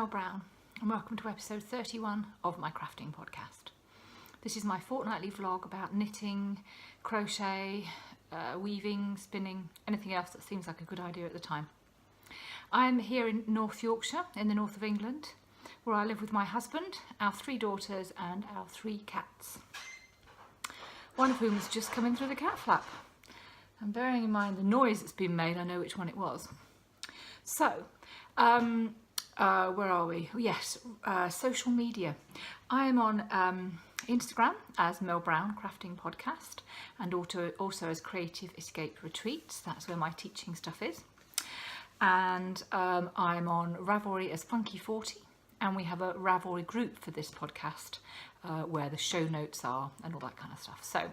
Mel Brown and welcome to episode 31 of my crafting podcast. This is my fortnightly vlog about knitting, crochet, weaving, spinning, anything else that seems like a good idea at the time. I'm here in North Yorkshire in the north of England, where I live with my husband, our 3 daughters and our 3 cats. One of whom has just come in through the cat flap. And bearing in mind the noise that's been made, I know which one it was. So, where are we? Oh, yes, social media. I am on Instagram as Mel Brown Crafting Podcast and also as Creative Escape Retreats. That's where my teaching stuff is. And I'm on Ravelry as funkyforty, and we have a Ravelry group for this podcast where the show notes are and all that kind of stuff. So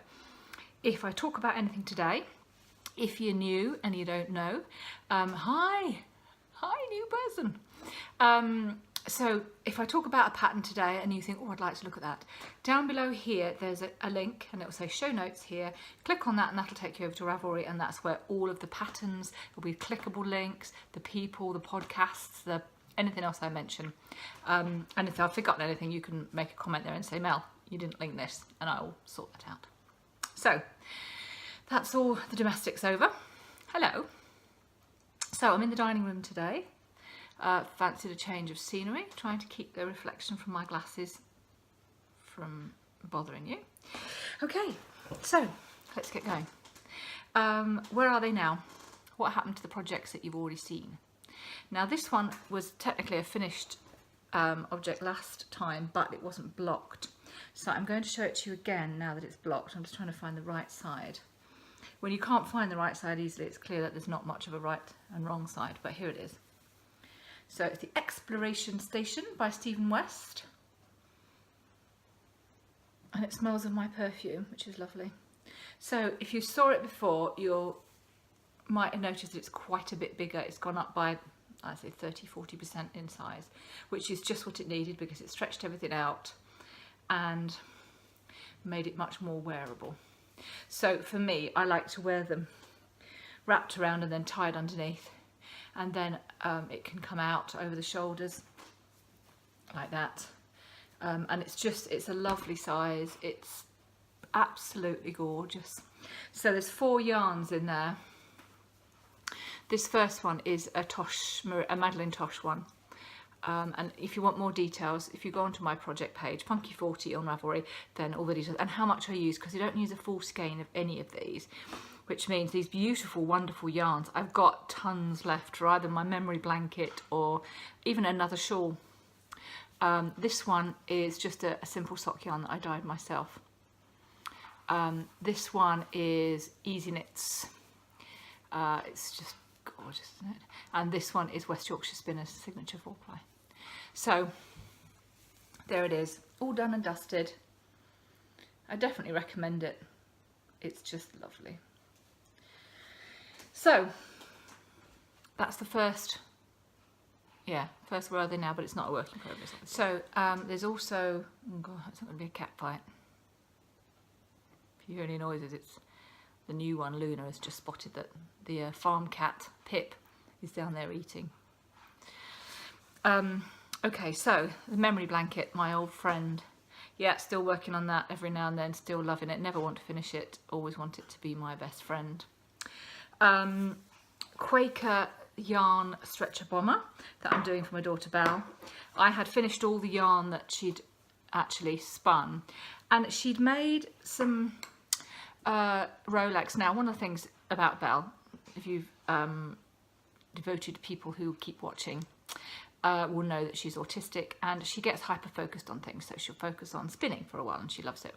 if I talk about anything today, if you're new and you don't know, hi new person. So if I talk about a pattern today and you think, oh, I'd like to look at that, down below here there's a link and it will say show notes here. Click on that and that'll take you over to Ravelry, and that's where all of the patterns, there'll be clickable links, the people, the podcasts, anything else I mention. And if I've forgotten anything, you can make a comment there and say, Mel, you didn't link this, and I'll sort that out. So that's all the domestics over. Hello. So I'm in the dining room today. Fancied a change of scenery, trying to keep the reflection from my glasses from bothering you. Okay, so let's get going. Where are they now? What happened to the projects that you've already seen? Now this one was technically a finished object last time, but it wasn't blocked. So I'm going to show it to you again now that it's blocked. I'm just trying to find the right side. When you can't find the right side easily, it's clear that there's not much of a right and wrong side, but here it is. So it's the Exploraton Station by Stephen West. And it smells of my perfume, which is lovely. So if you saw it before, you might have noticed that it's quite a bit bigger. It's gone up by, I'd say, 30–40% in size, which is just what it needed because it stretched everything out and made it much more wearable. So for me, I like to wear them wrapped around and then tied underneath, and then it can come out over the shoulders like that, and it's a lovely size. It's absolutely gorgeous. So there's 4 yarns in there. This first one is a Madeleine Tosh one. And if you want more details, if you go onto my project page, funkyforty on Ravelry, then all the details and how much I use, because I don't use a full skein of any of these, which means these beautiful, wonderful yarns, I've got tons left for either my memory blanket or even another shawl. This one is just a simple sock yarn that I dyed myself. This one is Easy Knits. It's just gorgeous, isn't it? And this one is West Yorkshire Spinner's signature 4-ply. So there it is, all done and dusted. I definitely recommend it. It's just lovely. So that's the first where are they now, but it's not a work in progress. So there's also, oh God, it's not going to be a cat fight. If you hear any noises, it's the new one. Lana has just spotted that the farm cat Pip is down there eating. Okay, so the memory blanket, my old friend. Yeah, still working on that every now and then, still loving it, never want to finish it, always want it to be my best friend. Quaker yarn stretcher bomber that I'm doing for my daughter Belle. I had finished all the yarn that she'd actually spun, and she'd made some Rolex. Now, one of the things about Belle, if you've devoted people who keep watching, will know that she's autistic and she gets hyper focused on things, so she'll focus on spinning for a while and she loves it.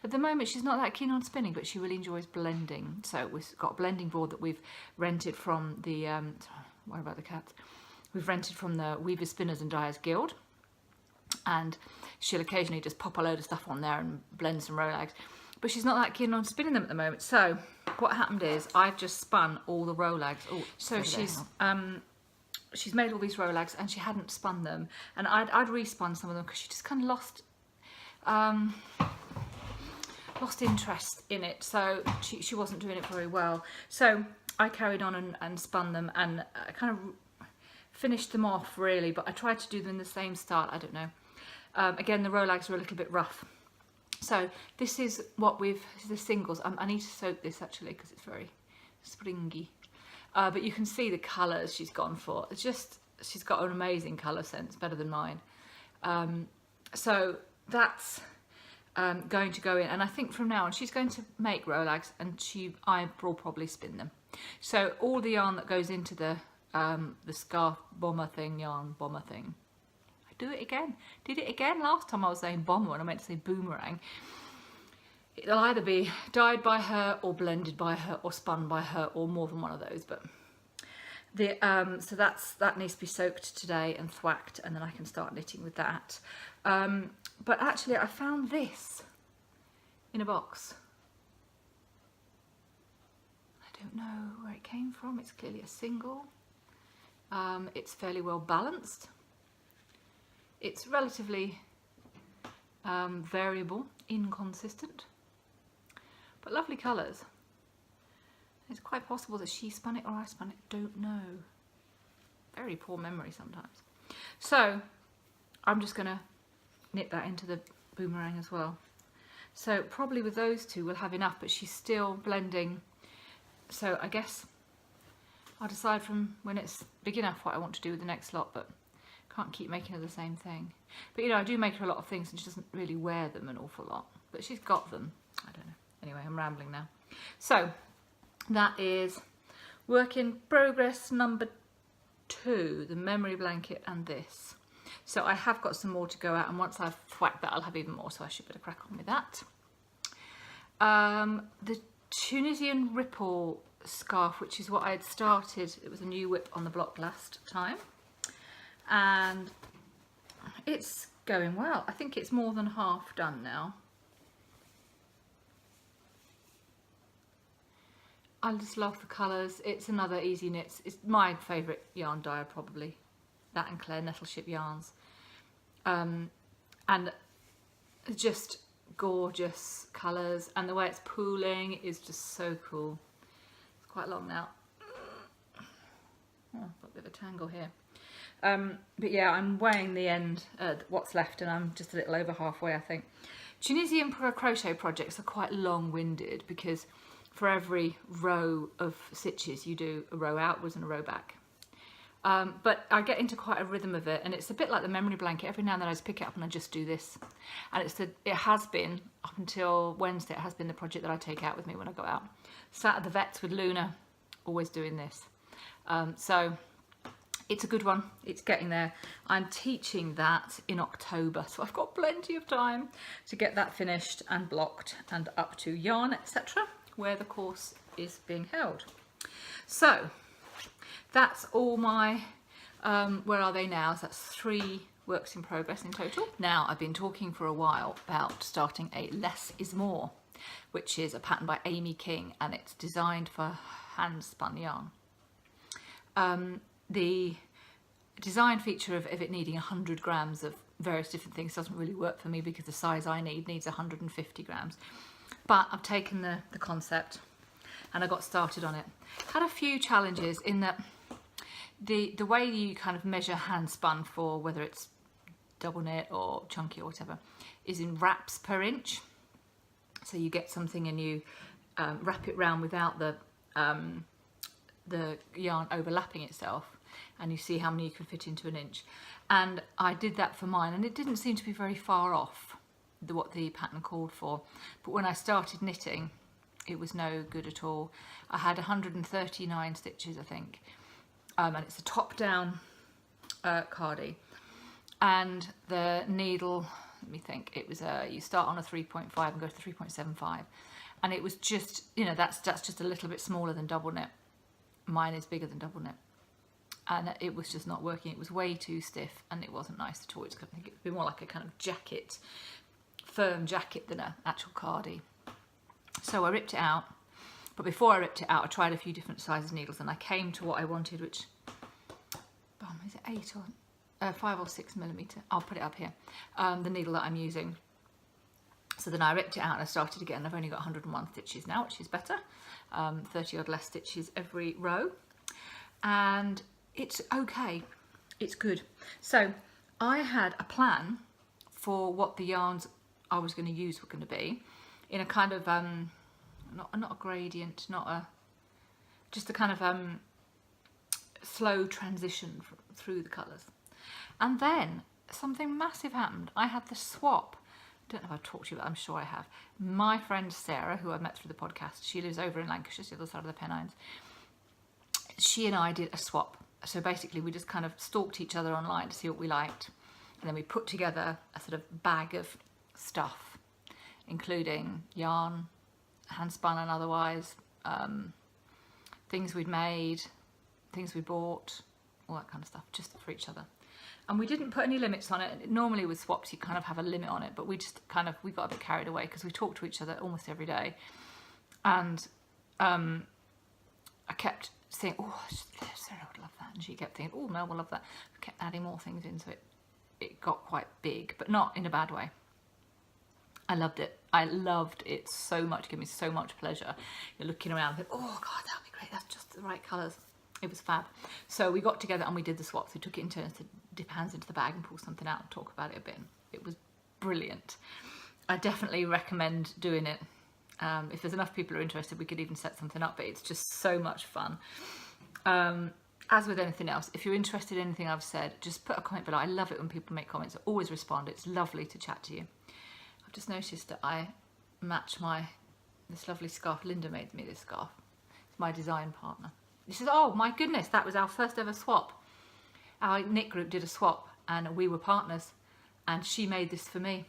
At the moment she's not that keen on spinning, but she really enjoys blending. So we've got a blending board that we've rented from the what about the cats? We've rented from the Weavers, Spinners and Dyers Guild, and she'll occasionally just pop a load of stuff on there and blend some Rolex, but she's not that keen on spinning them at the moment. So what happened is I've just spun all the Rolex. Oh, so she's made all these Rolex and she hadn't spun them, and I'd respun some of them because she just kind of lost interest in it, so she wasn't doing it very well. So I carried on and spun them, and kind of finished them off really, but I tried to do them in the same style. I don't know. Again, the rolags are a little bit rough. So this is what the singles. I need to soak this actually because it's very springy. But you can see the colours she's gone for. It's just, she's got an amazing colour sense, better than mine. So that's going to go in, and I think from now on she's going to make rolags, and I will probably spin them. So all the yarn that goes into the scarf yarn bomber thing. I did it again last time I was saying bomber and I meant to say boomerang. It'll either be dyed by her or blended by her or spun by her or more than one of those, but so that needs to be soaked today and thwacked, and then I can start knitting with that. But actually I found this in a box. I don't know where it came from. It's clearly a single. It's fairly well balanced. It's relatively variable, inconsistent, but lovely colours. It's quite possible that she spun it or I spun it, don't know. Very poor memory sometimes. So I'm just going to knit that into the boomerang as well. So probably with those two we'll have enough, but she's still blending. So I guess I'll decide from when it's big enough what I want to do with the next lot, but can't keep making her the same thing. But you know, I do make her a lot of things and she doesn't really wear them an awful lot, but she's got them. I don't know. Anyway, I'm rambling now. So that is work in progress number 2, the memory blanket and this. So I have got some more to go out, and once I've thwacked that I'll have even more, so I should better crack on with that. The Tunisian ripple scarf, which is what I had started, it was a new whip on the block last time, and it's going well. I think it's more than half done now. I just love the colours. It's another easy knits. It's my favourite yarn dye probably, that and Claire Nettleship yarns, and just gorgeous colours, and the way it's pooling is just so cool. It's quite long now. Oh, I've got a bit of a tangle here. But yeah, I'm weighing the end, what's left, and I'm just a little over halfway, I think. Tunisian crochet projects are quite long-winded because for every row of stitches you do a row outwards and a row back. But I get into quite a rhythm of it, and it's a bit like the memory blanket. Every now and then I just pick it up and I just do this. And it has been, up until Wednesday, it has been the project that I take out with me when I go out. Sat at the vets with Lana, always doing this. So it's a good one. It's getting there. I'm teaching that in October, so I've got plenty of time to get that finished and blocked and up to yarn, etc., where the course is being held. So that's all my, where are they now? So that's 3 works in progress in total. Now, I've been talking for a while about starting a Less is More, which is a pattern by Amy King, and it's designed for hand spun yarn. The design feature of it needing 100 grams of various different things doesn't really work for me because the size I need needs 150 grams. But I've taken the concept and I got started on it. Had a few challenges in that the way you kind of measure hand spun for whether it's double knit or chunky or whatever is in wraps per inch. So you get something and you wrap it round without the yarn overlapping itself, and you see how many you can fit into an inch. And I did that for mine, and it didn't seem to be very far off what the pattern called for. But when I started knitting, it was no good at all. I had 139 stitches, I think, and it's a top-down cardie. And the needle, let me think, it was you start on a 3.5 and go to 3.75, and it was just, you know, that's just a little bit smaller than double knit. Mine is bigger than double knit, and it was just not working. It was way too stiff, and it wasn't nice at all. I think it would be more like a kind of jacket, firm jacket, than an actual cardie. So I ripped it out, but before I ripped it out, I tried a few different sizes needles, and I came to what I wanted, which, is it 8 or 5 or 6 millimeter? I'll put it up here. The needle that I'm using. So then I ripped it out and I started again. I've only got 101 stitches now, which is better. 30 odd less stitches every row, and it's okay. It's good. So I had a plan for what the yarns I was going to use were going to be in a kind of not a gradient, just a kind of slow transition through the colours. And then something massive happened. I had the swap. I don't know if I've talked to you, but I'm sure I have. My friend Sarah, who I met through the podcast, she lives over in Lancashire, the other side of the Pennines. She and I did a swap. So basically we just kind of stalked each other online to see what we liked. And then we put together a sort of bag of stuff, including yarn, handspun and otherwise, things we'd made, things we bought, all that kind of stuff, just for each other. And we didn't put any limits on it. Normally with swaps you kind of have a limit on it, but we just kind of, we got a bit carried away because we talked to each other almost every day. And I kept saying, oh, Sarah would love that. And she kept thinking, oh, Mel will love that. We kept adding more things into it. It got quite big, but not in a bad way. I loved it. I loved it so much. It gave me so much pleasure. You're looking around and think, oh God, that'd be great. That's just the right colours. It was fab. So we got together and we did the swaps. We took it in turns to dip hands into the bag and pull something out and talk about it a bit. It was brilliant. I definitely recommend doing it. If there's enough people who are interested, we could even set something up, but it's just so much fun. As with anything else, if you're interested in anything I've said, just put a comment below. I love it when people make comments. I always respond. It's lovely to chat to you. I've just noticed that I match this lovely scarf. Linda made me this scarf. It's my design partner. She says, oh my goodness, that was our first ever swap. Our knit group did a swap and we were partners and she made this for me.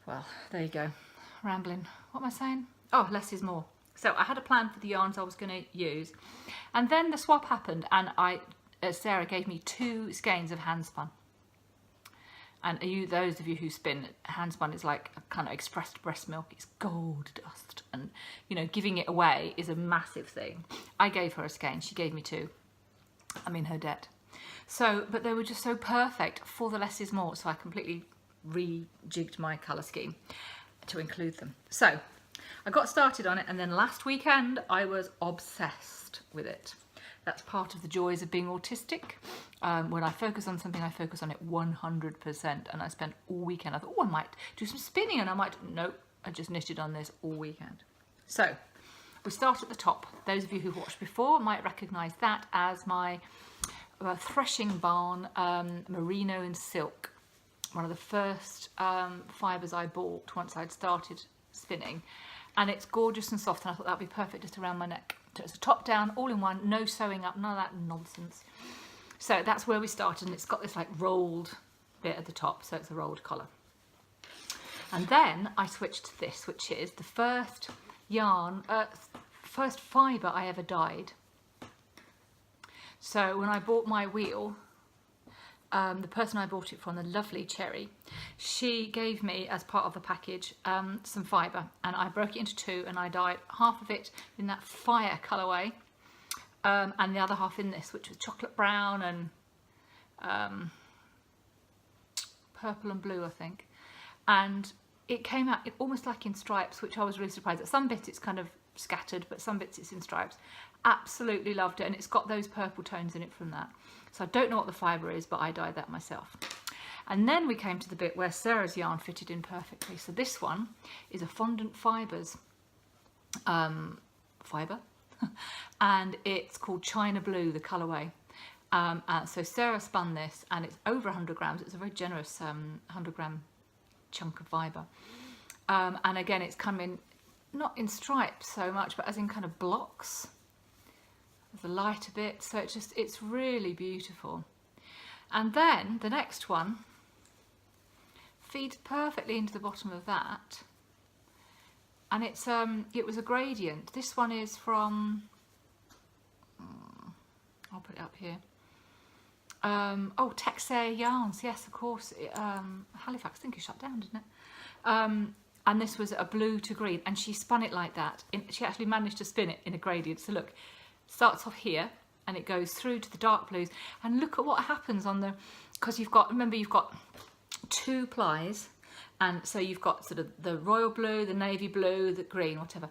Well, there you go. Rambling. What am I saying? Oh, less is more. So I had a plan for the yarns I was going to use. And then the swap happened and Sarah gave me 2 skeins of handspun. And those of you who spin, handspun is like a kind of expressed breast milk. It's gold dust. And, you know, giving it away is a massive thing. I gave her a skein. She gave me 2. I'm in her debt. So, but they were just so perfect for the less is more. So I completely rejigged my colour scheme to include them. So I got started on it. And then last weekend, I was obsessed with it. That's part of the joys of being autistic. When I focus on something, I focus on it 100%. And I spent all weekend. I thought, oh, I might do some spinning. And nope, I just knitted on this all weekend. So we start at the top. Those of you who've watched before might recognise that as my threshing barn merino and silk. One of the first fibres I bought once I'd started spinning. And it's gorgeous and soft. And I thought that'd be perfect just around my neck. So it's a top down, all in one, no sewing up, none of that nonsense. So that's where we started, and it's got this like rolled bit at the top, so it's a rolled collar. And then I switched to this, which is the first yarn, first fibre I ever dyed. So when I bought my wheel, the person I bought it from, the lovely Cherry, she gave me, as part of the package, some fibre, and I broke it into 2 and I dyed half of it in that fire colourway and the other half in this, which was chocolate brown and purple and blue, I think. And it came out almost like in stripes, which I was really surprised at. Some bits it's kind of scattered, but some bits it's in stripes. Absolutely loved it, and it's got those purple tones in it from that. So I don't know what the fibre is, but I dyed that myself. And then we came to the bit where Sarah's yarn fitted in perfectly. So this one is a fondant fibres fibre, and it's called China Blue, the colourway. So Sarah spun this, and it's over 100 grams. It's a very generous 100 gram chunk of fibre. And again, it's come in, not in stripes so much, but as in kind of blocks. The lighter bit, so it's really beautiful. And then the next one feeds perfectly into the bottom of that, and it's it was a gradient. This one is from I'll put it up here. Oh, Texair Yarns, yes, of course. Halifax, I think, it shut down, didn't it? And this was a blue to green, and she spun it like that. She actually managed to spin it in a gradient. So look. Starts off here and it goes through to the dark blues, and look at what happens on the, because remember you've got 2 plies, and so you've got sort of the royal blue, the navy blue, the green, whatever,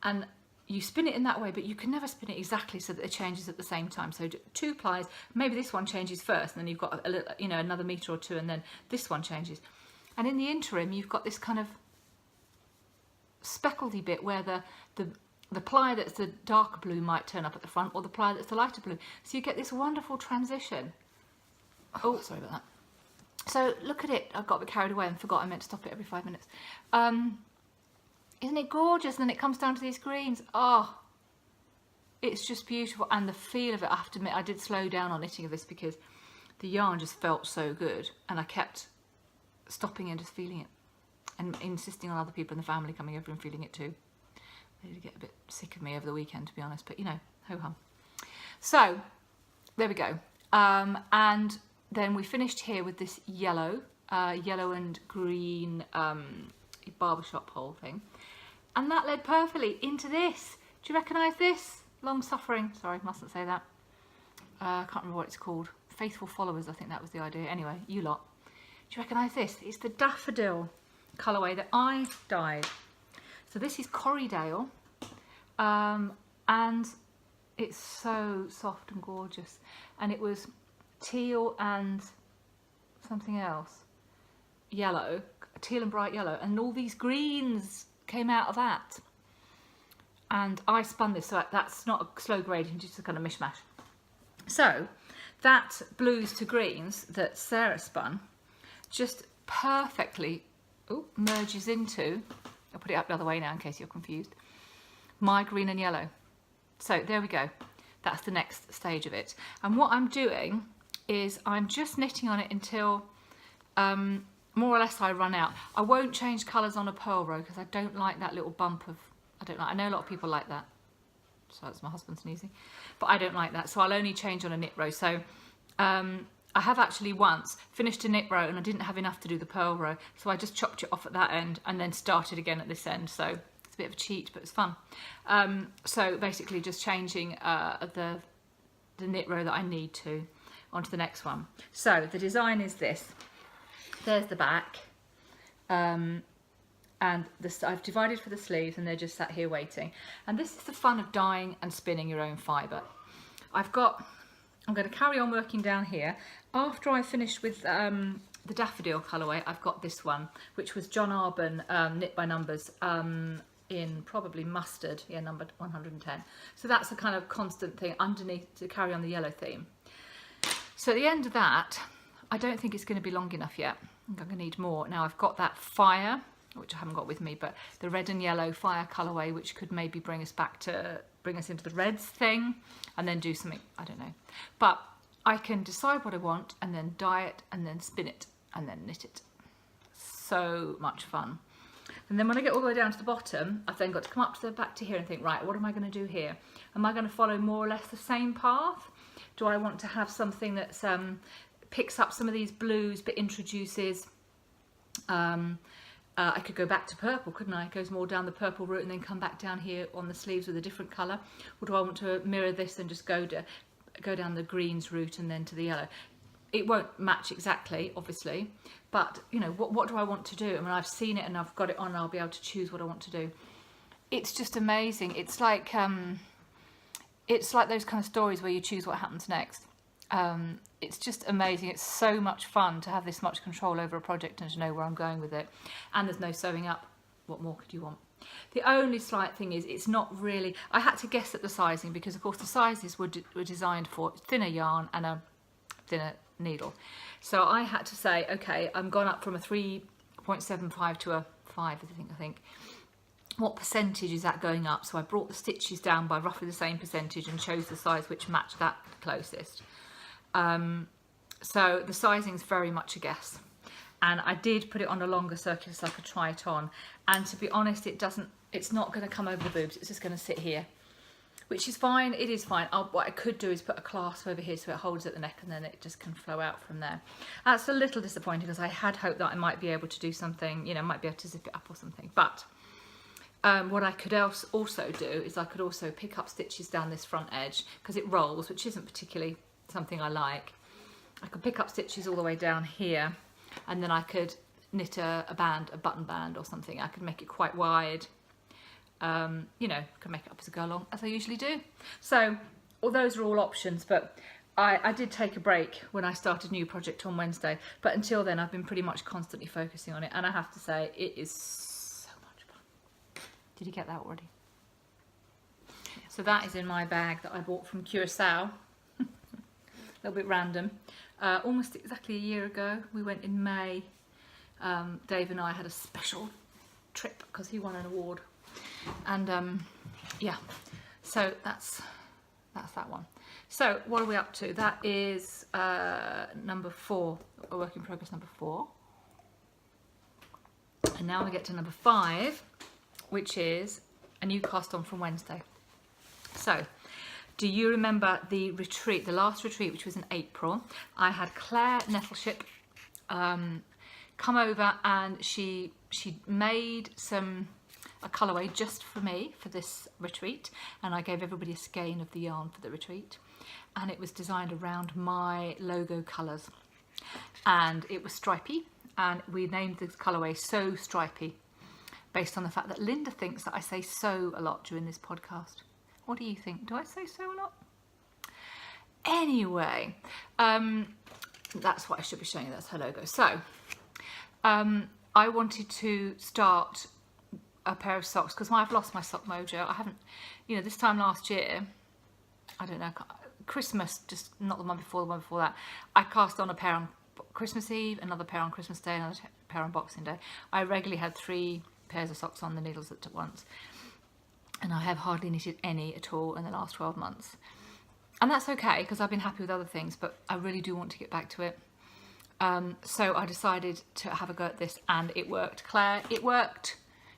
and you spin it in that way, but you can never spin it exactly so that it changes at the same time. So 2 plies, maybe this one changes first, and then you've got a little, you know, another metre or 2, and then this one changes. And in the interim, you've got this kind of speckledy bit where the ply that's the darker blue might turn up at the front, or the ply that's the lighter blue. So you get this wonderful transition. Oh, sorry about that. So look at it. I've got a bit carried away and forgot I meant to stop it every 5 minutes. Isn't it gorgeous? And then it comes down to these greens. Oh, it's just beautiful. And the feel of it, I have to admit, I did slow down on knitting of this because the yarn just felt so good. And I kept stopping and just feeling it. And insisting on other people in the family coming over and feeling it too. They did get a bit sick of me over the weekend, to be honest. But, you know, ho-hum. So, there we go. And then we finished here with this yellow and green barbershop hole thing. And that led perfectly into this. Do you recognise this? Long suffering. Sorry, mustn't say that. I can't remember what it's called. Faithful followers, I think that was the idea. Anyway, you lot. Do you recognise this? It's the daffodil colourway that I dyed. So this is Corriedale. And it's so soft and gorgeous. And it was teal and something else. Yellow. Teal and bright yellow. And all these greens came out of that, and I spun this, so that's not a slow gradient, just a kind of mishmash. So that blues to greens that Sarah spun just perfectly merges into, I'll put it up the other way now in case you're confused, my green and yellow. So there we go, that's the next stage of it. And what I'm doing is I'm just knitting on it until more or less I run out. I won't change colours on a purl row because I don't like that little bump of, I know a lot of people like that. So that's my husband sneezing. But I don't like that. So I'll only change on a knit row. So I have actually once finished a knit row and I didn't have enough to do the purl row. So I just chopped it off at that end and then started again at this end. So it's a bit of a cheat, but it's fun. So basically just changing the knit row that I need to onto the next one. So the design is this. There's the back, and I've divided for the sleeves, and they're just sat here waiting. And this is the fun of dyeing and spinning your own fibre. I'm going to carry on working down here. After I finished with the daffodil colourway, I've got this one, which was John Arbon knit by numbers in probably mustard, yeah, numbered 110. So that's a kind of constant thing underneath to carry on the yellow theme. So at the end of that, I don't think it's going to be long enough yet. I think I'm going to need more. Now I've got that fire, which I haven't got with me, but the red and yellow fire colourway, which could maybe bring us into the reds thing, and then do something, I don't know. But I can decide what I want, and then dye it, and then spin it, and then knit it. So much fun. And then when I get all the way down to the bottom, I've then got to come up to the back to here and think, right, what am I going to do here? Am I going to follow more or less the same path? Do I want to have something that's picks up some of these blues but introduces, I could go back to purple, couldn't I? It goes more down the purple route and then come back down here on the sleeves with a different colour. Or do I want to mirror this and just go down the greens route and then to the yellow? It won't match exactly, obviously, but you know, what do I want to do? I mean, I've seen it and I've got it on and I'll be able to choose what I want to do. It's just amazing. It's like those kind of stories where you choose what happens next. It's just amazing. It's so much fun to have this much control over a project and to know where I'm going with it. And there's no sewing up. What more could you want? The only slight thing is it's not really, I had to guess at the sizing because of course the sizes were designed for thinner yarn and a thinner needle. So I had to say, okay, I'm gone up from a 3.75 to a 5, I think. What percentage is that going up? So I brought the stitches down by roughly the same percentage and chose the size which matched that closest. So the sizing is very much a guess, and I did put it on a longer circular so I could try it on, and to be honest it's not going to come over the boobs, it's just going to sit here, which is fine. It is fine. What I could do is put a clasp over here so it holds at the neck and then it just can flow out from there. That's a little disappointing because I had hoped that I might be able to do something, you know, might be able to zip it up or something, but what I could also do is I could also pick up stitches down this front edge because it rolls, which isn't particularly something I like. I could pick up stitches all the way down here and then I could knit a button band or something. I could make it quite wide you know, can make it up as I go along, as I usually do. So, well, those are all options, but I did take a break when I started a new project on Wednesday, but until then I've been pretty much constantly focusing on it, and I have to say it is so much fun. Did you get that already? So that is in my bag that I bought from Curacao. A little bit random. Almost exactly a year ago, we went in May. Dave and I had a special trip because he won an award, and yeah, so that's that one. So what are we up to? That is number 4, a work in progress number 4. And now we get to number 5, which is a new cast on from Wednesday. So, do you remember the retreat, the last retreat, which was in April? I had Claire Nettleship come over, and she made a colourway just for me for this retreat, and I gave everybody a skein of the yarn for the retreat, and it was designed around my logo colours, and it was stripy, and we named this colourway So Stripy based on the fact that Linda thinks that I say so a lot during this podcast. What do you think? Do I say so a lot? Anyway, that's what I should be showing you. That's her logo. So I wanted to start a pair of socks because I've lost my sock mojo. I haven't, you know, this time last year, I don't know, Christmas, just not the one before that, I cast on a pair on Christmas Eve, another pair on Christmas Day, another pair on Boxing Day. I regularly had 3 pairs of socks on the needles at once, and I have hardly knitted any at all in the last 12 months. And that's okay because I've been happy with other things, but I really do want to get back to it. So I decided to have a go at this, and it worked. Claire, it worked.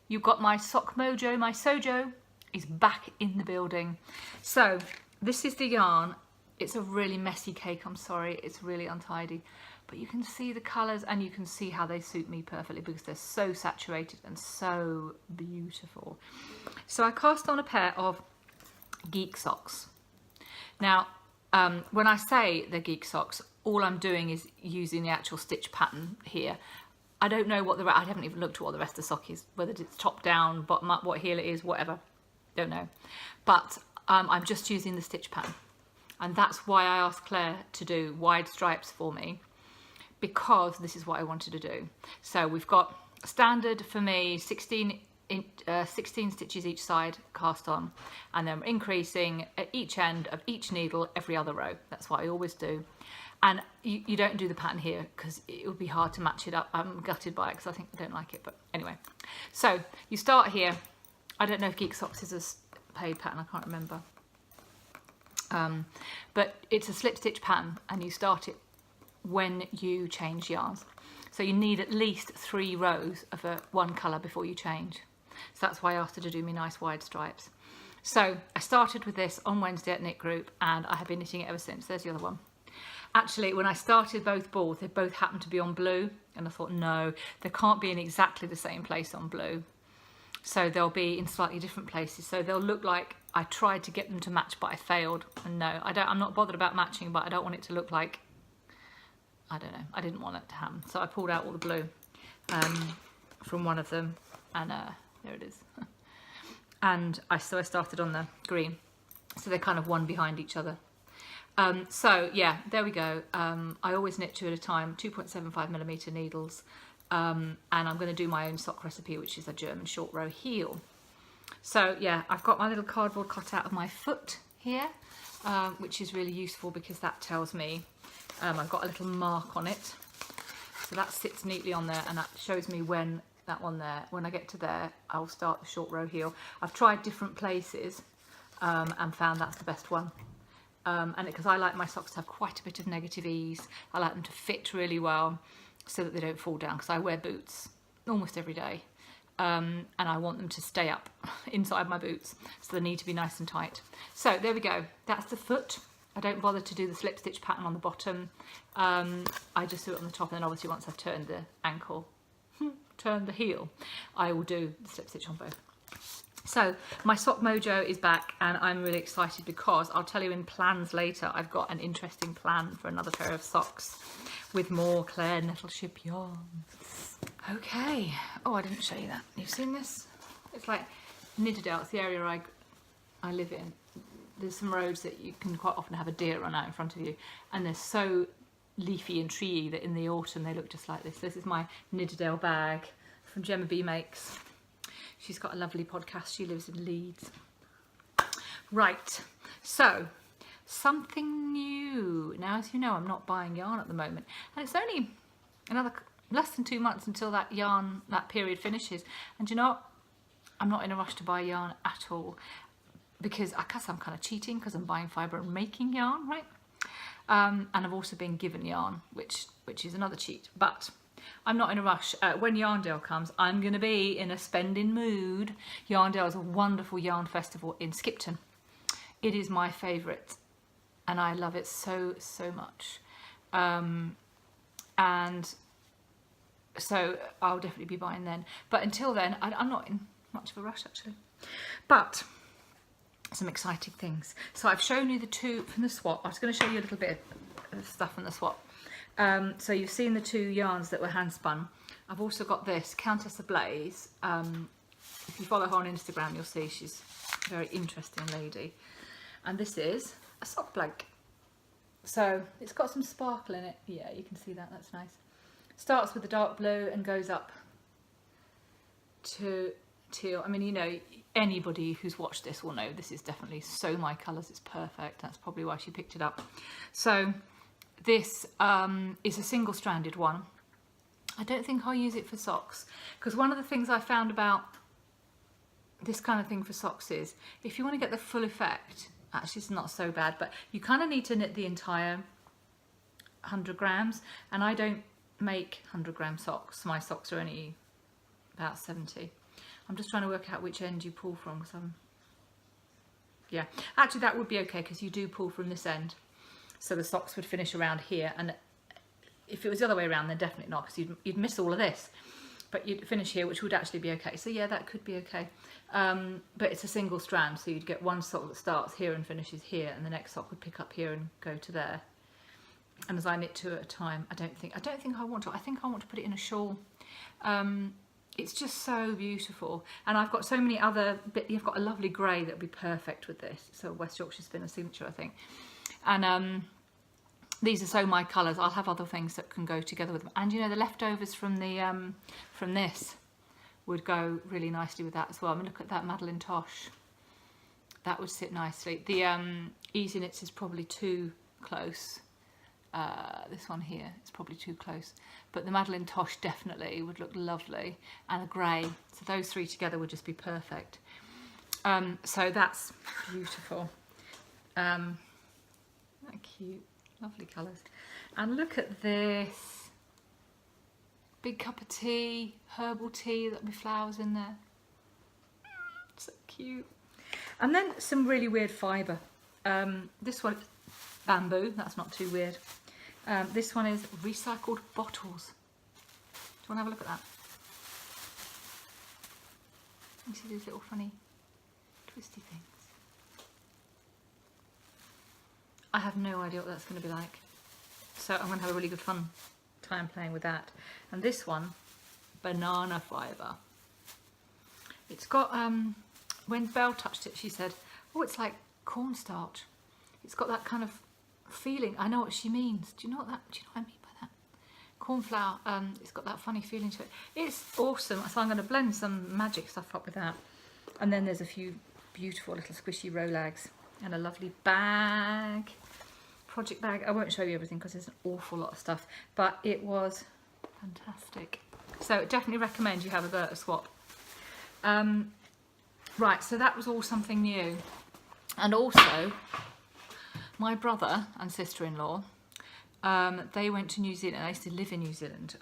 You got my sock mojo. My sojo is back in the building. So this is the yarn. It's a really messy cake, I'm sorry. It's really untidy. But you can see the colours, and you can see how they suit me perfectly because they're so saturated and so beautiful. So I cast on a pair of Geek socks. Now, when I say they're Geek socks, all I'm doing is using the actual stitch pattern here. I don't know what I haven't even looked at what the rest of the sock is, whether it's top down, bottom up, what heel it is, whatever. Don't know. But I'm just using the stitch pattern. And that's why I asked Claire to do wide stripes for me, because this is what I wanted to do. So we've got standard for me, 16 stitches each side cast on, and then we're increasing at each end of each needle every other row. That's what I always do. And you don't do the pattern here because it would be hard to match it up. I'm gutted by it because I don't like it, but anyway. So you start here. I don't know if Geek Socks is a paid pattern, I can't remember. But it's a slip stitch pattern, and you start it when you change yarns. So you need at least 3 rows of one colour before you change. So that's why I asked her to do me nice wide stripes. So I started with this on Wednesday at Knit Group, and I have been knitting it ever since. There's the other one. Actually, when I started both balls, they both happened to be on blue, and I thought, no, they can't be in exactly the same place on blue. So they'll be in slightly different places. So they'll look like I tried to get them to match, but I failed. And no, I'm not bothered about matching, but I don't want it to look like, I don't know, I didn't want it to happen. So I pulled out all the blue from one of them, and there it is. And so I started on the green. So they're kind of one behind each other. So yeah, there we go. I always knit 2 at a time, 2.75mm needles. And I'm going to do my own sock recipe, which is a German short row heel. So yeah, I've got my little cardboard cut out of my foot here, which is really useful because that tells me I've got a little mark on it. So that sits neatly on there, and that shows me when that one there, when I get to there, I'll start the short row heel. I've tried different places and found that's the best one. And because I like my socks to have quite a bit of negative ease, I like them to fit really well so that they don't fall down, because I wear boots almost every day, and I want them to stay up inside my boots, so they need to be nice and tight. So there we go, that's the foot. I don't bother to do the slip stitch pattern on the bottom. I just do it on the top, and then obviously once I've turned the ankle, turned the heel, I will do the slip stitch on both. So my sock mojo is back, and I'm really excited because I'll tell you in plans later, I've got an interesting plan for another pair of socks with more Claire Nettleship yarns. Okay. Oh, I didn't show you that. You've seen this? It's like Nidderdale, it's the area I live in. There's some roads that you can quite often have a deer run out in front of you, and they're so leafy and treey that in the autumn they look just like this. This is my Nidderdale bag from Gemma B Makes. She's got a lovely podcast. She lives in Leeds. Right, so something new. Now, as you know, I'm not buying yarn at the moment, and it's only another less than 2 months until that period finishes. And you know what? I'm not in a rush to buy yarn at all, because I guess I'm kind of cheating because I'm buying fibre and making yarn, right? And I've also been given yarn, which is another cheat. But I'm not in a rush. When Yarndale comes, I'm going to be in a spending mood. Yarndale is a wonderful yarn festival in Skipton. It is my favourite, and I love it so, so much. And so I'll definitely be buying then. But until then, I'm not in much of a rush, actually. But some exciting things. So I've shown you the two from the swap. I was going to show you a little bit of stuff from the swap. So you've seen the 2 yarns that were hand spun. I've also got this Countess Ablaze. If you follow her on Instagram, you'll see she's a very interesting lady. And this is a sock blank. So it's got some sparkle in it. Yeah, you can see that. That's nice. Starts with the dark blue and goes up to teal. I mean, you know, anybody who's watched this will know this is definitely so my colours. It's perfect. That's probably why she picked it up. So this is a single-stranded one. I don't think I'll use it for socks, because one of the things I found about this kind of thing for socks is if you want to get the full effect, actually it's not so bad, but you kind of need to knit the entire 100 grams, and I don't make 100-gram socks. My socks are only about 70. I'm just trying to work out which end you pull from, because yeah, actually that would be okay, because you do pull from this end, so the socks would finish around here, and if it was the other way around, then definitely not, because you'd miss all of this, but you'd finish here, which would actually be okay. So yeah, that could be okay. But it's a single strand, so you'd get one sock that starts here and finishes here, and the next sock would pick up here and go to there. And as I knit 2 at a time, I don't think I want to. I think I want to put it in a shawl. It's just so beautiful, and I've got so many other. You've got a lovely grey that would be perfect with this. It's a West Yorkshire Spinner signature, I think, and these are so my colours. I'll have other things that can go together with them, and you know the leftovers from the from this would go really nicely with that as well. I mean, look at that Madeleine Tosh. That would sit nicely. The Easy Knits is probably too close. This one here is probably too close, but the Madeleine Tosh definitely would look lovely, and a grey, so those 3 together would just be perfect. So that's beautiful. Cute, lovely colours. And look at this big cup of tea, herbal tea, that'll be flowers in there. So cute. And then some really weird fibre. This one, bamboo, that's not too weird. This one is recycled bottles. Do you want to have a look at that? You see these little funny twisty things. I have no idea what that's going to be like. So I'm going to have a really good fun time playing with that. And this one, banana fibre. It's got, when Belle touched it, she said, oh, it's like cornstarch. It's got that kind of feeling. I know what she means. Do you know what I mean by that? Cornflower. It's got that funny feeling to it. It's awesome. So I'm going to blend some magic stuff up with that. And then there's a few beautiful little squishy rolags and a lovely bag, project bag. I won't show you everything because there's an awful lot of stuff, but it was fantastic. So definitely recommend you have a go at a swap. Right, so that was all something new. And also, my brother and sister-in-law, they went to New Zealand. I used to live in New Zealand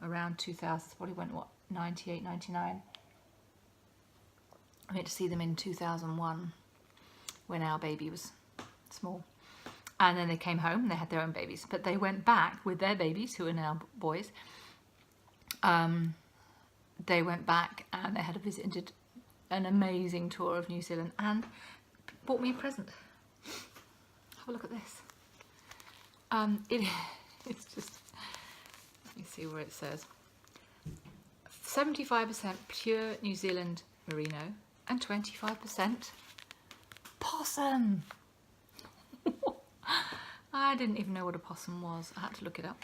around 2000, probably went, what, 98, 99. I went to see them in 2001 when our baby was small. And then they came home and they had their own babies. But they went back with their babies, who are now boys. They went back and they had visited an amazing tour of New Zealand and bought me a present. Have a look at this. It's just, let me see where it says. 75% pure New Zealand merino, and 25% possum. I didn't even know what a possum was. I had to look it up.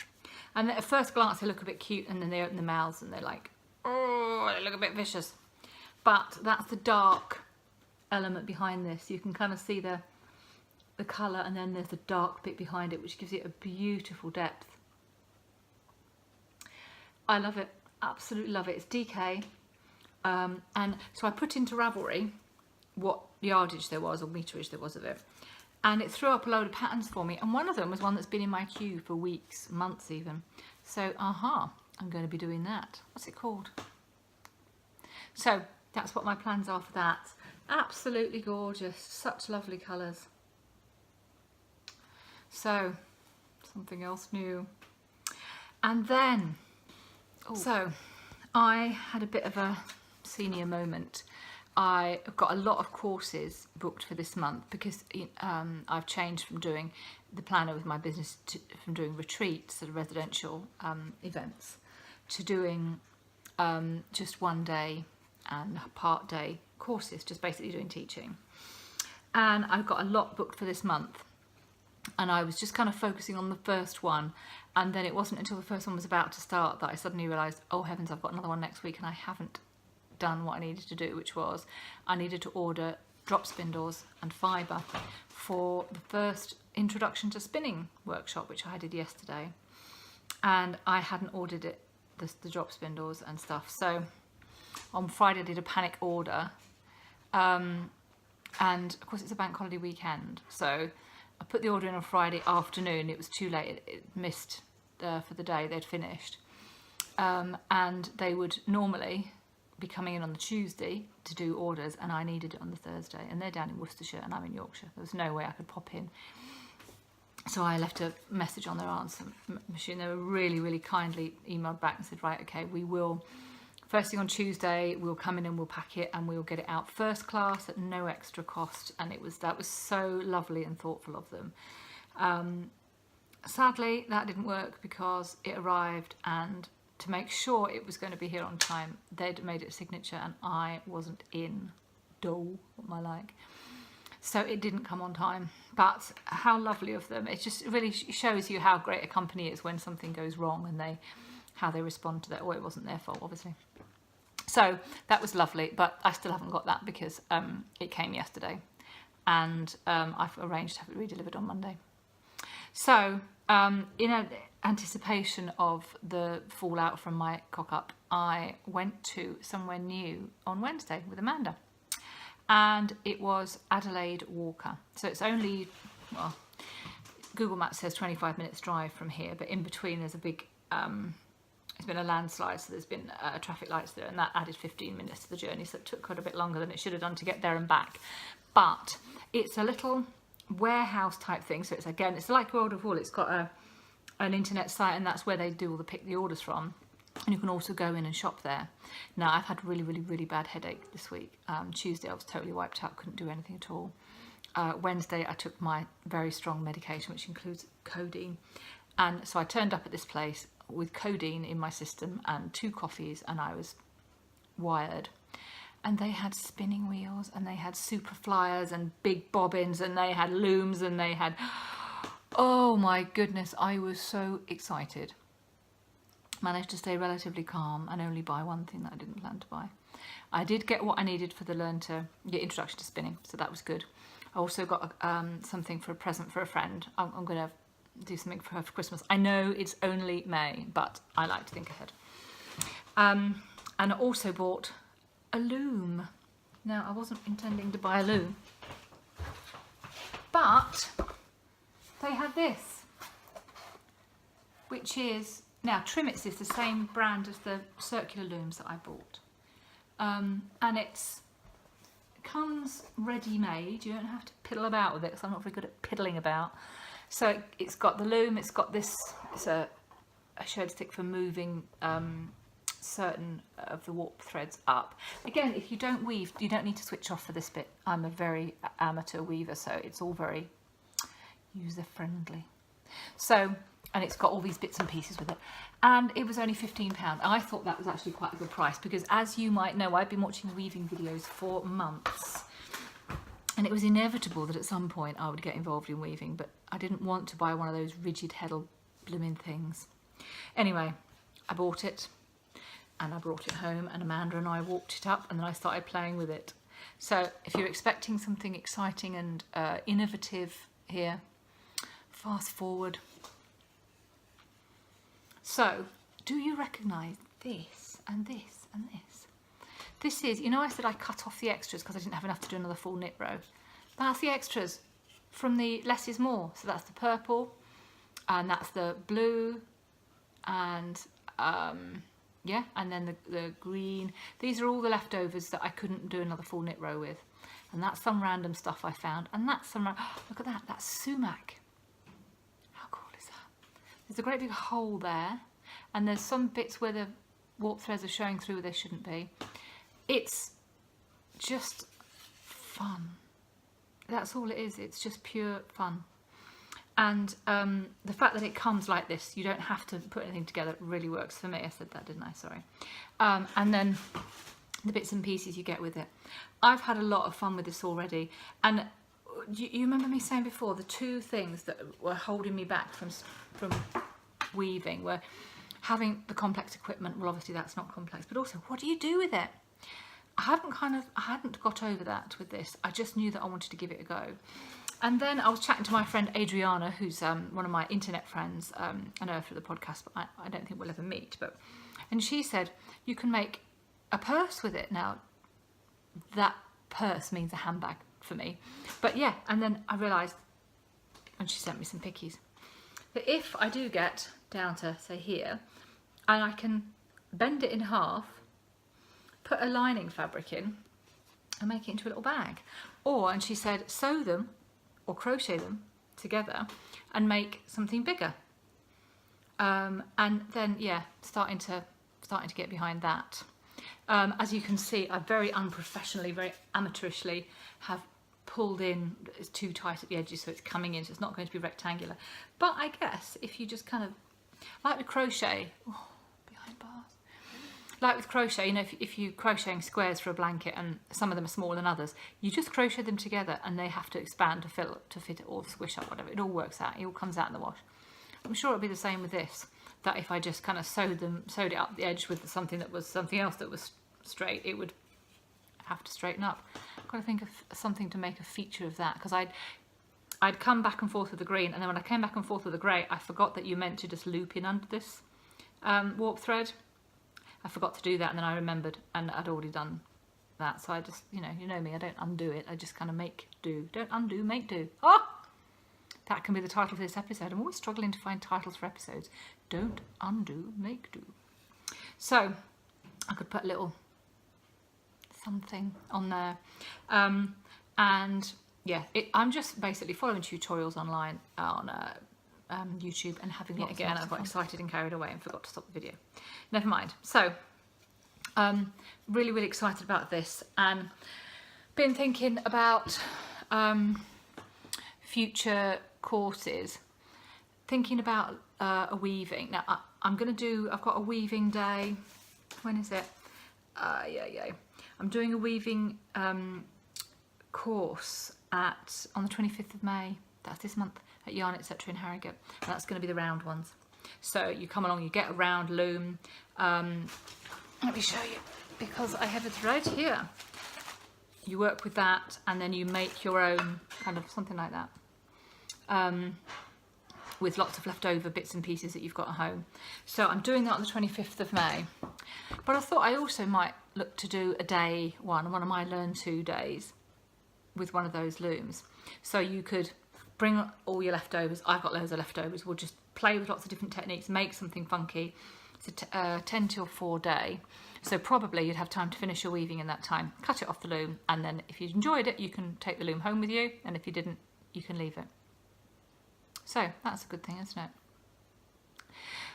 And at first glance they look a bit cute, and then they open their mouths and they're like, oh, they look a bit vicious. But that's the dark element behind this. You can kind of see the colour, and then there's the dark bit behind it, which gives it a beautiful depth. I love it, absolutely love it. It's DK. And so I put into Ravelry what yardage there was, or meterage there was of it, and it threw up a load of patterns for me, and one of them was one that's been in my queue for weeks, months even. So I'm going to be doing that. What's it called? So that's what my plans are for that. Absolutely gorgeous, such lovely colours. So something else new. And then so I had a bit of a senior moment. I've got a lot of courses booked for this month because I've changed from doing the planner with my business from doing retreats, sort of residential events, to doing just one day and part day courses, just basically doing teaching. And I've got a lot booked for this month, and I was just kind of focusing on the first one, and then it wasn't until the first one was about to start that I suddenly realised, oh heavens, I've got another one next week and I haven't done what I needed to do, which was I needed to order drop spindles and fibre for the first introduction to spinning workshop, which I did yesterday, and I hadn't ordered it, the drop spindles and stuff. So on Friday I did a panic order, and of course it's a bank holiday weekend, so I put the order in on Friday afternoon. It was too late, it missed for the day, they'd finished, and they would normally be coming in on the Tuesday to do orders, and I needed it on the Thursday, and they're down in Worcestershire and I'm in Yorkshire. There was no way I could pop in, so I left a message on their answer machine. They were really kindly emailed back and said, right, okay, we will, first thing on Tuesday we'll come in and we'll pack it and we'll get it out first class at no extra cost. And that was so lovely and thoughtful of them. Sadly that didn't work because it arrived, and to make sure it was going to be here on time, they'd made it a signature and I wasn't in. What my like. So it didn't come on time, but how lovely of them. It just really shows you how great a company is when something goes wrong, and how they respond to that. Well, it wasn't their fault, obviously. So that was lovely, but I still haven't got that because it came yesterday, and I've arranged to have it redelivered on Monday. So in anticipation of the fallout from my cock-up, I went to somewhere new on Wednesday with Amanda, and it was Adelaide Walker. So it's only, well, Google Maps says 25 minutes drive from here, but in between there's a big, it's been a landslide, so there's been traffic lights there, and that added 15 minutes to the journey, so it took quite a bit longer than it should have done to get there and back. But it's a little warehouse type thing, so it's like World of Wool. It's got an internet site, and that's where they do pick the orders from, and you can also go in and shop there. Now I've had really bad headache this week. Tuesday I was totally wiped out, couldn't do anything at all. Wednesday I took my very strong medication, which includes codeine, and so I turned up at this place with codeine in my system and 2 coffees, and I was wired. And they had spinning wheels, and they had super flyers and big bobbins, and they had looms, and they had, oh my goodness, I was so excited. Managed to stay relatively calm and only buy one thing that I didn't plan to buy. I did get what I needed for the introduction to spinning, so that was good. I also got something for a present for a friend. I'm going to do something for her for Christmas. I know it's only May, but I like to think ahead. And I also bought a loom. Now, I wasn't intending to buy a loom, but they had this, which is, now Trimmets is the same brand as the circular looms that I bought, and it comes ready-made. You don't have to piddle about with it, because I'm not very good at piddling about. So it's got the loom, it's got this, it's a shade stick for moving certain of the warp threads up. Again, if you don't weave, you don't need to switch off for this bit. I'm a very amateur weaver, so it's all very user-friendly. So and it's got all these bits and pieces with it, and it was only £15. I thought that was actually quite a good price, because as you might know, I've been watching weaving videos for months, and it was inevitable that at some point I would get involved in weaving, but I didn't want to buy one of those rigid heddle blooming things. Anyway, I bought it and I brought it home, and Amanda and I walked it up, and then I started playing with it. So if you're expecting something exciting and innovative here, fast forward. So, do you recognise this and this and this? This is, you know, I said I cut off the extras because I didn't have enough to do another full knit row. That's the extras from the Less is More. So that's the purple, and that's the blue, and yeah, and then the green. These are all the leftovers that I couldn't do another full knit row with. And that's some random stuff I found. And that's some, look at that, that's sumac. How cool is that? There's a great big hole there, and there's some bits where the warp threads are showing through where they shouldn't be. It's just fun. That's all it is. It's just pure fun. And the fact that it comes like this, you don't have to put anything together, it really works for me. I said that, didn't I? Sorry. And then the bits and pieces you get with it. I've had a lot of fun with this already. And you remember me saying before, the two things that were holding me back from weaving were having the complex equipment. Well, obviously that's not complex, but also what do you do with it? I hadn't got over that with this. I just knew that I wanted to give it a go. And then I was chatting to my friend Adriana, who's one of my internet friends. I know her through the podcast, but I don't think we'll ever meet. And she said, you can make a purse with it. Now, that purse means a handbag for me. But yeah, and then I realised, and she sent me some pickies, that if I do get down to, say, here, and I can bend it in half, put a lining fabric in, and make it into a little bag. Or, and she said, sew them or crochet them together and make something bigger. And then, yeah, starting to get behind that. As you can see, I very unprofessionally, very amateurishly have pulled in. It's too tight at the edges, so it's coming in, so it's not going to be rectangular. But I guess if you just kind of, like with crochet, oh, behind bars. Like with crochet, you know, if you're crocheting squares for a blanket and some of them are smaller than others, you just crochet them together and they have to expand to fit it or squish up, whatever. It all works out. It all comes out in the wash. I'm sure it'll be the same with this, that if I just kind of sewed it up the edge with something else that was straight, it would have to straighten up. I've got to think of something to make a feature of that, because I'd come back and forth with the green, and then when I came back and forth with the grey, I forgot that you meant to just loop in under this warp thread. I forgot to do that, and then I remembered, and I'd already done that. So I just, you know me, I don't undo it. I just kind of make do. Don't undo, make do. Oh! That can be the title for this episode. I'm always struggling to find titles for episodes. Don't undo, make do. So I could put a little something on there. And yeah, I'm just basically following tutorials online on YouTube and having it again. I got excited and carried away and forgot to stop the video. Never mind. So really, really excited about this, and been thinking about future courses, thinking about a weaving. Now I've got a weaving day. When is it? I'm doing a weaving course on the 25th of May. That's this month at Yarn Etc. in Harrogate. And that's going to be the round ones. So you come along, you get a round loom. Let me show you, because I have it right here. You work with that, and then you make your own kind of something like that. With lots of leftover bits and pieces that you've got at home. So I'm doing that on the 25th of May. But I thought I also might look to do a day one of my Learn To days with one of those looms. So you could bring all your leftovers. I've got loads of leftovers. We'll just play with lots of different techniques, make something funky. It's a 10 till 4 day. So probably you'd have time to finish your weaving in that time. Cut it off the loom, and then if you enjoyed it, you can take the loom home with you, and if you didn't, you can leave it. So that's a good thing, isn't it?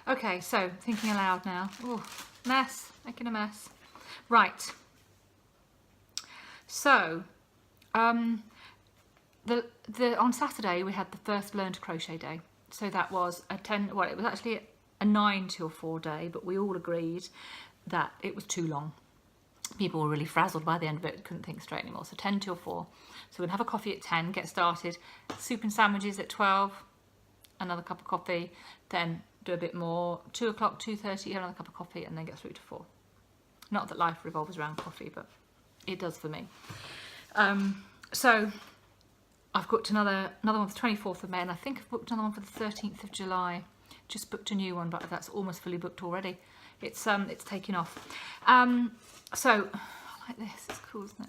Okay, so thinking aloud now. Ooh, mess, making a mess. Right. So, on Saturday we had the first Learn to Crochet day. So that was a 10, well, it was actually a 9 till 4 day, but we all agreed that it was too long. People were really frazzled by the end of it, couldn't think straight anymore. So 10 till 4. So we'd have a coffee at 10, get started, soup and sandwiches at 12, another cup of coffee, then do a bit more, 2 o'clock, 2:30, have another cup of coffee, and then get through to 4. Not that life revolves around coffee, but it does for me. So I've booked another one for the 24th of May, and I think I've booked another one for the 13th of July. Just booked a new one, but that's almost fully booked already. It's taking off. So I like this, it's cool, isn't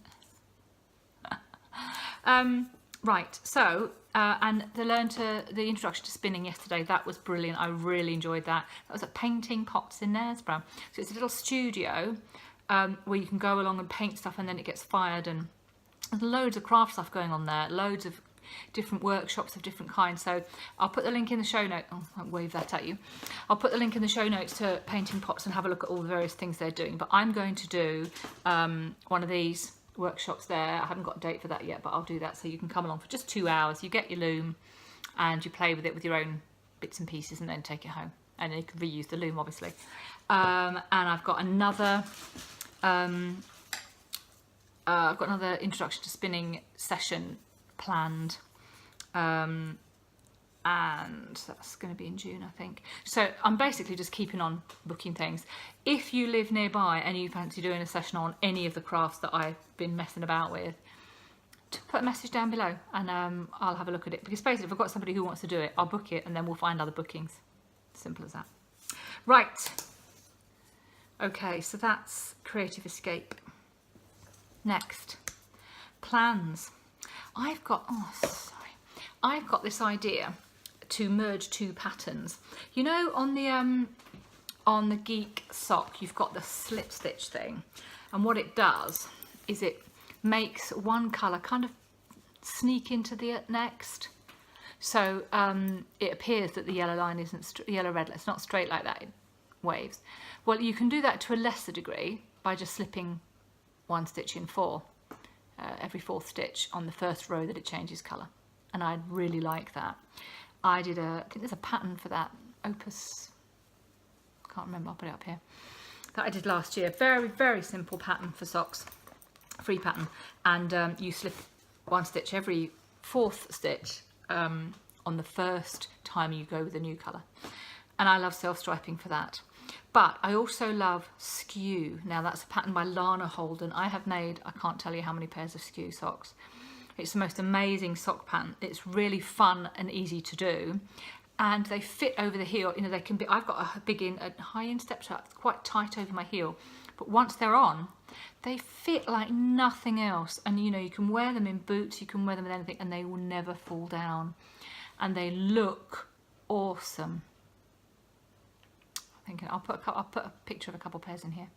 it? Right, so and the introduction to spinning yesterday, that was brilliant. I really enjoyed that. That was at Painting Pots in Knaresborough. So it's a little studio where you can go along and paint stuff, and then it gets fired, and there's loads of craft stuff going on there, loads of different workshops of different kinds. So I'll put the link in the show notes. Oh, I'll wave that at you. I'll put the link in the show notes to Painting Pots and have a look at all the various things they're doing. But I'm going to do one of these workshops there. I haven't got a date for that yet, but I'll do that, so you can come along for just 2 hours. You get your loom and you play with it with your own bits and pieces, and then take it home, and then you can reuse the loom, obviously. And I've got another introduction to spinning session planned, and that's going to be in June, I think. So I'm basically just keeping on booking things. If you live nearby and you fancy doing a session on any of the crafts that I've been messing about with, put a message down below, and I'll have a look at it, because basically if I've got somebody who wants to do it, I'll book it, and then we'll find other bookings. Simple as that. Right, okay, so that's Creative Escape. Next, plans. I've got this idea to merge 2 patterns. You know, on the Geek sock, you've got the slip stitch thing, and what it does is it makes one colour kind of sneak into the next. So it appears that the yellow line isn't yellow red. It's not straight like that. It waves. Well, you can do that to a lesser degree by just slipping 1 stitch in 4. Every 4th stitch on the first row that it changes colour, and I really like that. I think there's a pattern for that, Opus, can't remember, I'll put it up here, that I did last year. Very, very simple pattern for socks, free pattern, and you slip 1 stitch every 4th stitch on the first time you go with a new colour, and I love self-striping for that. But I also love Skew. Now that's a pattern by Lana Holden. I have made, I can't tell you how many pairs of Skew socks. It's the most amazing sock pattern. It's really fun and easy to do, and they fit over the heel. You know, they can be, I've got a high instep that's quite tight over my heel, but once they're on, they fit like nothing else. And you know, you can wear them in boots, you can wear them in anything, and they will never fall down, and they look awesome. Thinking I'll put a picture of a couple pairs in here.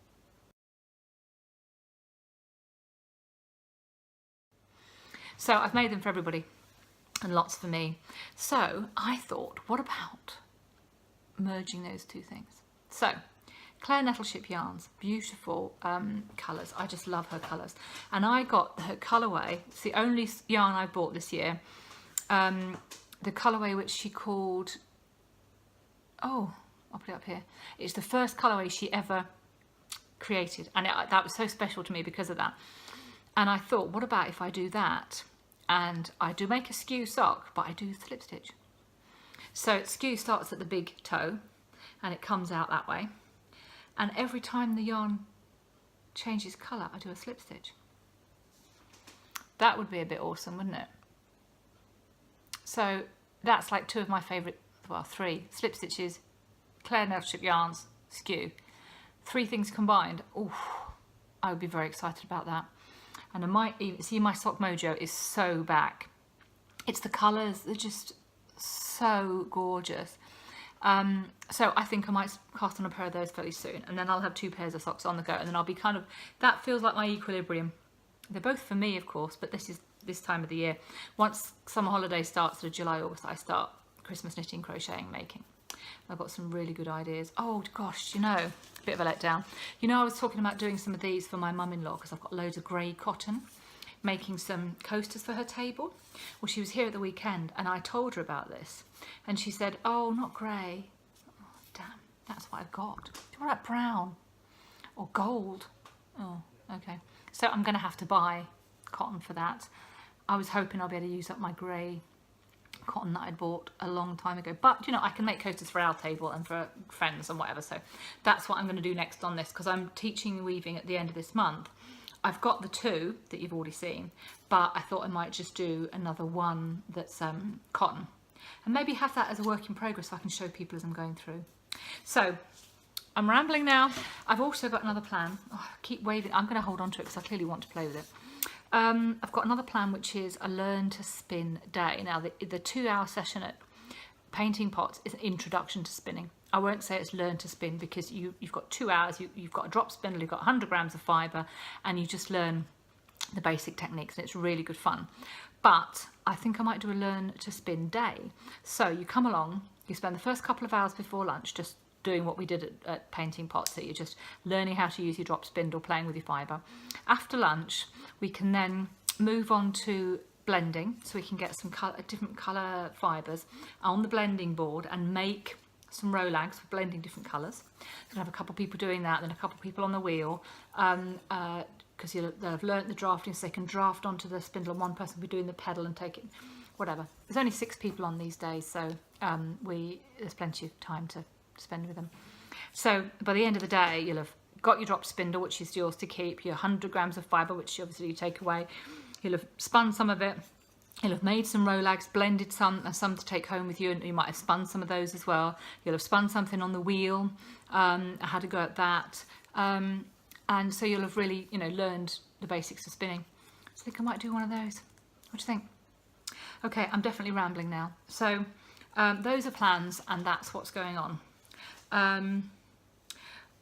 So I've made them for everybody, and lots for me. So I thought, what about merging those 2 things? So Claire Nettleship yarns, beautiful colours. I just love her colours, and I got her colourway. It's the only yarn I bought this year. The colourway which she called, oh, I'll put it up here. It's the first colourway she ever created, and that was so special to me because of that. And I thought, what about if I do that? And I do make a Skew sock, but I do slip stitch. So Skew starts at the big toe, and it comes out that way. And every time the yarn changes colour, I do a slip stitch. That would be a bit awesome, wouldn't it? So that's like 2 of my favourite, well, 3 slip stitches, Claire Nettleship yarns, Skew. 3 things combined. Ooh, I would be very excited about that. And I might even see, my sock mojo is so back. It's the colours, they're just so gorgeous. So I think I might cast on a pair of those fairly soon, and then I'll have 2 pairs of socks on the go, and then I'll be kind of, that feels like my equilibrium. They're both for me, of course, but this is this time of the year. Once summer holiday starts, sort of July, August, I start Christmas knitting, crocheting, making. I've got some really good ideas. Oh gosh, you know, a bit of a letdown. You know, I was talking about doing some of these for my mum-in-law, because I've got loads of grey cotton, making some coasters for her table. Well, she was here at the weekend and I told her about this and she said, oh, not grey. Oh, damn, that's what I've got. What about brown or gold? Oh, okay. So I'm going to have to buy cotton for that. I was hoping I'll be able to use up my grey cotton that I'd bought a long time ago, but you know, I can make coasters for our table and for friends and whatever, so that's what I'm going to do next on this, because I'm teaching weaving at the end of this month. I've got the 2 that you've already seen, but I thought I might just do another one that's cotton and maybe have that as a work in progress so I can show people as I'm going through. So I'm rambling now. I've also got another plan. Oh, I keep waving. I'm going to hold on to it because I clearly want to play with it. I've got another plan, which is a learn to spin day. Now the 2-hour session at Painting Pots is an introduction to spinning. I won't say it's learn to spin because you've got 2 hours, you've got a drop spindle, you've got 100 grams of fibre and you just learn the basic techniques and it's really good fun. But I think I might do a learn to spin day. So you come along, you spend the first couple of hours before lunch just doing what we did at Painting Pots, so you're just learning how to use your drop spindle, playing with your fibre. After lunch, we can then move on to blending, so we can get some different colour fibres on the blending board and make some rolags for blending different colours. So we'll have a couple of people doing that, then a couple of people on the wheel, because they'll have learnt the drafting, so they can draft onto the spindle, and one person will be doing the pedal and take it, whatever. There's only 6 people on these days, so there's plenty of time to spend with them. So by the end of the day, you'll have got your drop spindle, which is yours to keep, your 100 grams of fibre, which obviously you take away. You'll have spun some of it, you'll have made some rolags, blended some, and some to take home with you, and you might have spun some of those as well. You'll have spun something on the wheel, how to go at that, and so you'll have really, you know, learned the basics of spinning. So I think I might do one of those. What do you think? Okay, I'm definitely rambling now. So those are plans, and that's what's going on.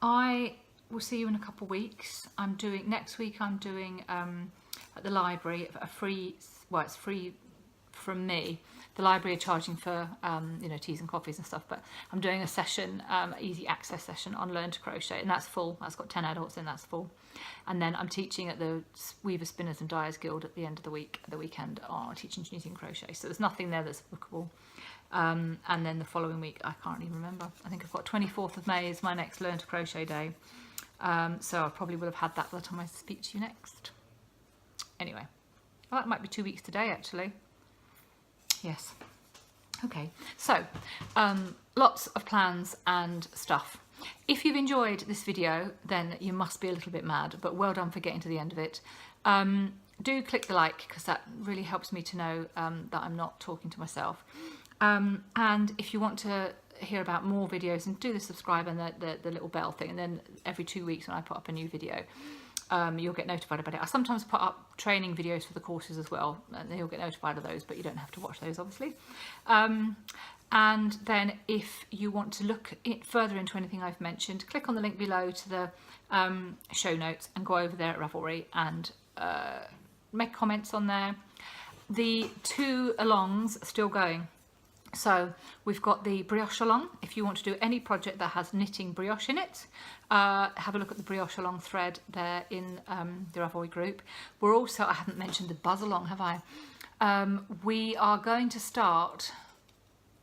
I will see you in a couple of weeks. Next week I'm doing at the library a free, well, it's free from me. The library are charging for you know, teas and coffees and stuff, but I'm doing a session, easy access session on Learn to Crochet, and that's full. That's got 10 adults in, that's full. And then I'm teaching at the Weaver Spinners and Dyers Guild at the end of the week, at the weekend, teaching Tunisian crochet. So there's nothing there that's bookable. And then the following week, I can't even remember. I think I've got 24th of May is my next Learn to Crochet day. So I probably will have had that by the time I speak to you next. Anyway, well, that might be 2 weeks today, actually. Yes. Okay, so lots of plans and stuff. If you've enjoyed this video, then you must be a little bit mad, but well done for getting to the end of it. Do click the like, because that really helps me to know that I'm not talking to myself. And if you want to hear about more videos, and do the subscribe and the little bell thing, and then every 2 weeks when I put up a new video, you'll get notified about it. I sometimes put up training videos for the courses as well, and you'll get notified of those, but you don't have to watch those, obviously. And then if you want to look further into anything I've mentioned, click on the link below to the show notes and go over there at Ravelry and make comments on there. The 2 alongs are still going. So we've got the brioche along. If you want to do any project that has knitting brioche in it, have a look at the brioche along thread there in the Ravelry group. We're also, I haven't mentioned the buzz along, have I? We are going to start,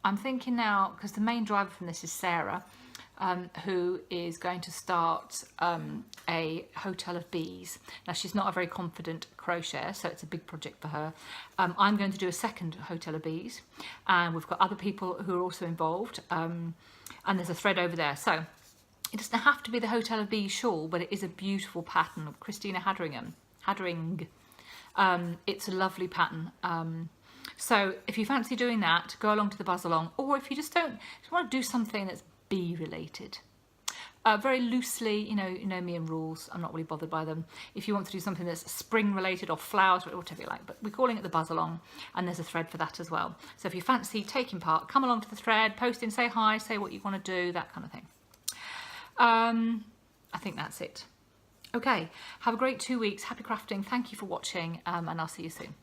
I'm thinking now, because the main driver from this is Sarah, who is going to start a hotel of bees. Now, she's not a very confident crocheter, so it's a big project for her. I'm going to do a second hotel of bees, and we've got other people who are also involved, and there's a thread over there. So it doesn't have to be the hotel of bees shawl, but it is a beautiful pattern of Christina Haddering. It's a lovely pattern. So if you fancy doing that, go along to the buzz along, or if you just want to do something that's bee related, very loosely, you know me and rules, I'm not really bothered by them. If you want to do something that's spring related or flowers, whatever you like, but we're calling it the buzz along, and there's a thread for that as well. So if you fancy taking part, come along to the thread, post in, say hi, say what you want to do, that kind of thing. I think that's it. Okay, have a great 2 weeks, happy crafting, thank you for watching, and I'll see you soon.